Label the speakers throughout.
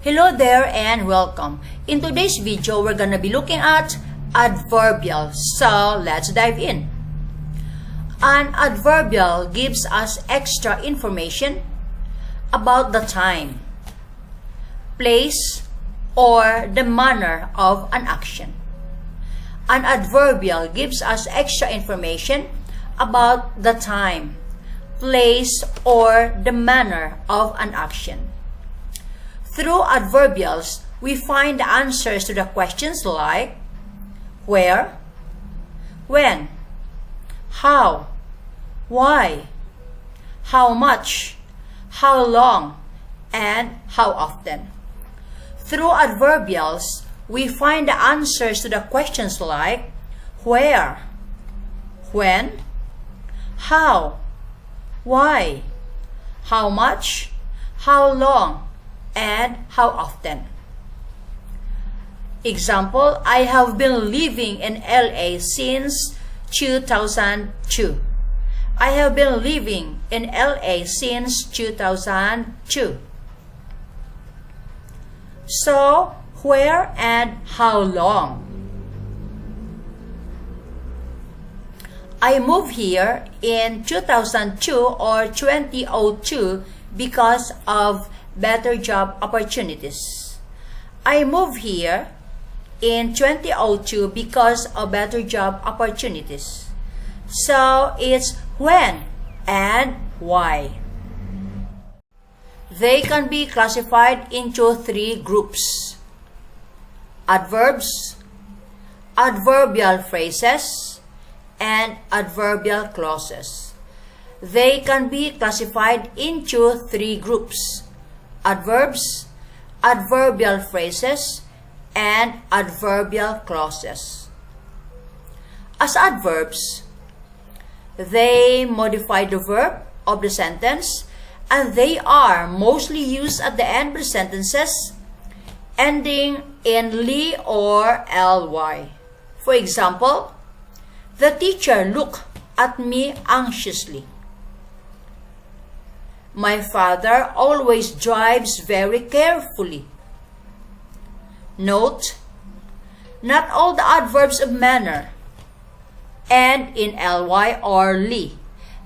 Speaker 1: Hello there and welcome. In today's video, we're gonna be looking at adverbials. So, let's dive in. An adverbial gives us extra information about the time, place, or the manner of an action. An adverbial gives us extra information about the time, place, or the manner of an action. Through adverbials, we find the answers to the questions like where, when, how, why, how much, how long, and how often. Through adverbials, we find the answers to the questions like where, when, how, why, how much, how long, and how often. Example, I have been living in LA since 2002. I have been living in LA since 2002. So, where and how long? I moved here in 2002 or 2002 because of better job opportunities. I moved here in 2002 because of better job opportunities. So it's when and why. They can be classified into three groups: adverbs, adverbial phrases, and adverbial clauses. They can be classified into three groups: adverbs, adverbial phrases, and adverbial clauses. As adverbs, they modify the verb of the sentence, and they are mostly used at the end of the sentences ending in ly or ly. For example, the teacher looked at me anxiously. My father always drives very carefully. Note, not all the adverbs of manner end in ly or ly.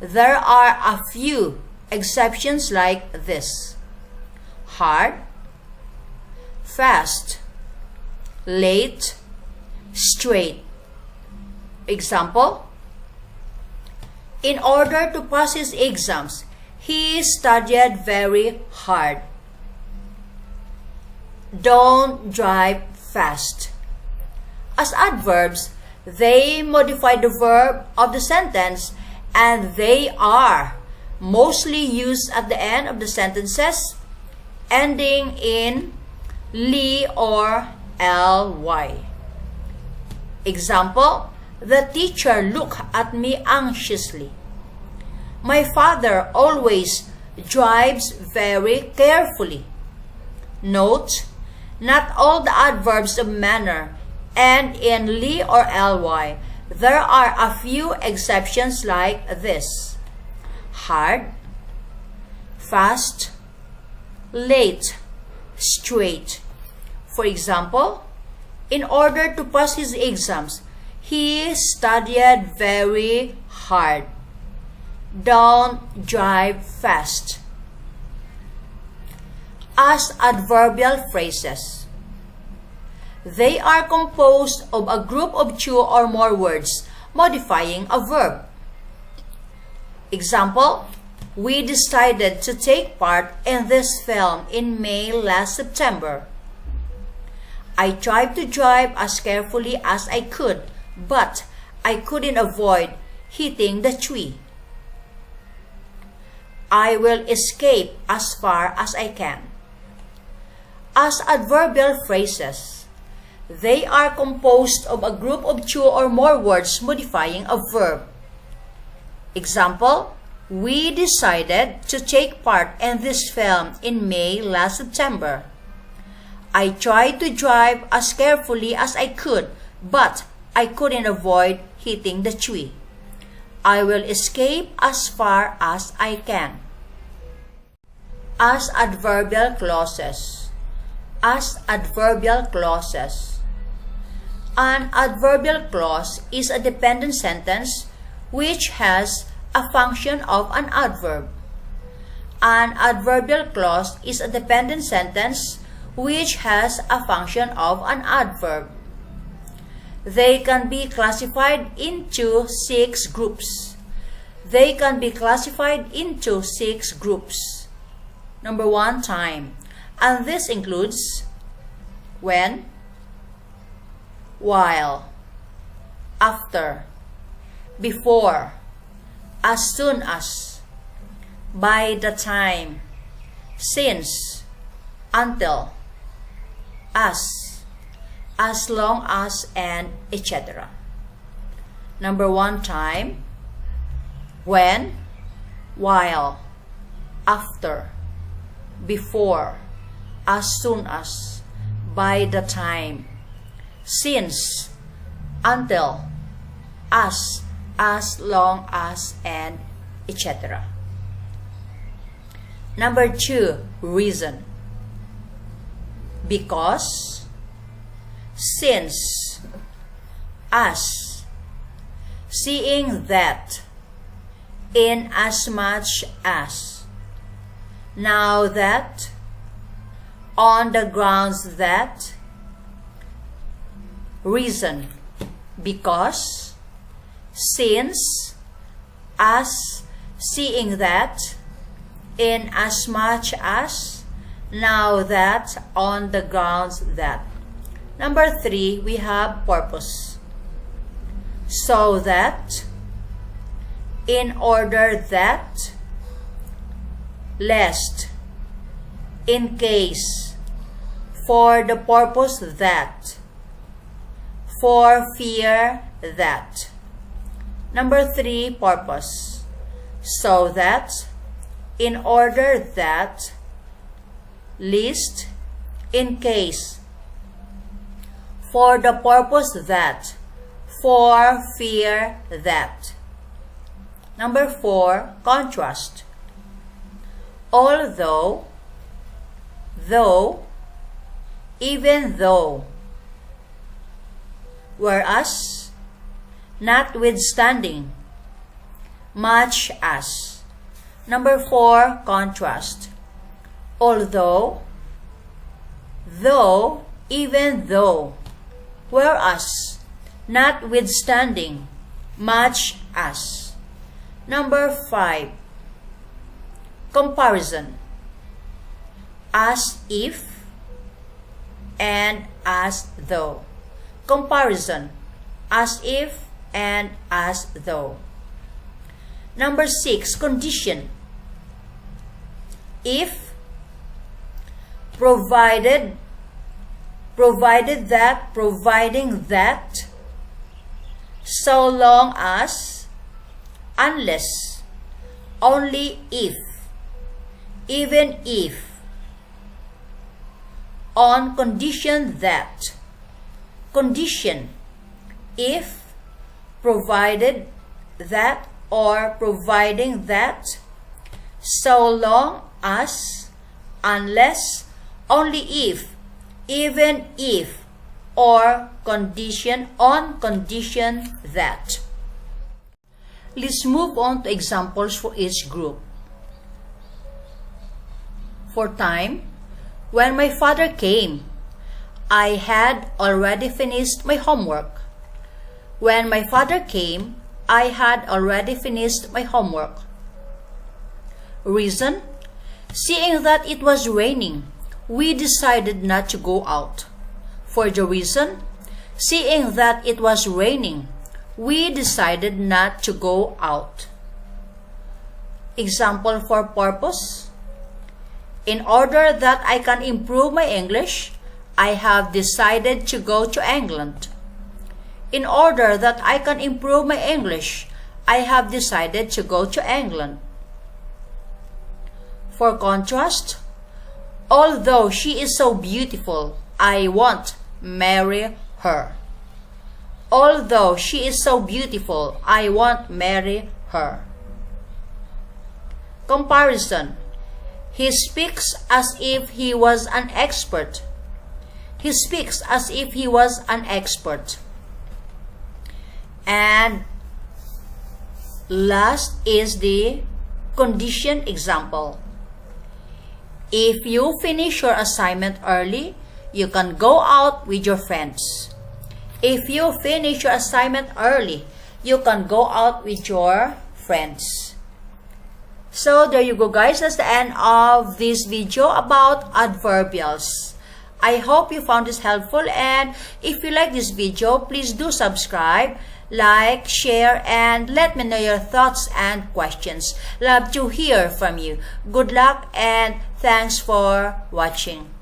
Speaker 1: There are a few exceptions like this: hard, fast, late, straight. Example, in order to pass his exams, he studied very hard. Don't drive fast. As adverbs, they modify the verb of the sentence, and they are mostly used at the end of the sentences ending in ly or ly. Example, the teacher looked at me anxiously. My father always drives very carefully. Note, not all the adverbs of manner end in ly or ly. There are a few exceptions like this: hard, fast, late, straight. For example, in order to pass his exams, he studied very hard. Don't drive fast. As adverbial phrases, they are composed of a group of two or more words modifying a verb. Example, we decided to take part in this film in May last September. I tried to drive as carefully as I could, but I couldn't avoid hitting the tree. I will escape as far as I can. As adverbial phrases, they are composed of a group of two or more words modifying a verb. Example, we decided to take part in this film in May last September. I tried to drive as carefully as I could, but I couldn't avoid hitting the tree. I will escape as far as I can. As adverbial clauses, as adverbial clauses. An adverbial clause is a dependent sentence which has a function of an adverb. An adverbial clause is a dependent sentence which has a function of an adverb. They can be classified into 6 groups. Number 1, time. And this includes when, while, after, before, as soon as, by the time, since, until, as long as, and etc. Number 1, time. When, while, after, before, as soon as, by the time, since, until, as long as, and etc. Number 2, reason. Because, since, as, seeing that, in as much as, now that, on the grounds that. Reason. Because, since, as, seeing that, in as much as, now that, on the grounds that. Number 3, we have purpose. So that, in order that, lest, in case, for the purpose that, for fear that. Number 3, purpose. So that, in order that, lest, in case, for the purpose that, for fear that. Number 4, contrast. Although, though, even though, whereas, notwithstanding, much as. Number 4, contrast. Although, though, even though, whereas, notwithstanding, much as. Number 5, comparison. As if and as though. Comparison. As if and as though. Number 6, condition. If, provided that, providing that, so long as, unless, only if, even if, on condition that. Condition. If, provided that, or providing that, so long as, unless, only if, even if, or condition, on condition that. Let's move on to examples for each group. For time, when my father came, I had already finished my homework. When my father came, I had already finished my homework. Reason? Seeing that it was raining, we decided not to go out. For the reason, seeing that it was raining, we decided not to go out. Example for purpose. In order that I can improve my English, I have decided to go to England. In order that I can improve my English, I have decided to go to England. For contrast, although she is so beautiful, I won't marry her. Although she is so beautiful, I won't marry her. Comparison. He speaks as if he was an expert. He speaks as if he was an expert. And last is the condition example. If you finish your assignment early, you can go out with your friends. If you finish your assignment early, you can go out with your friends. So there you go, guys. That's the end of this video about adverbials. I hope you found this helpful, and if you like this video, please do subscribe, like, share, and let me know your thoughts and questions. Love to hear from you. Good luck and thanks for watching.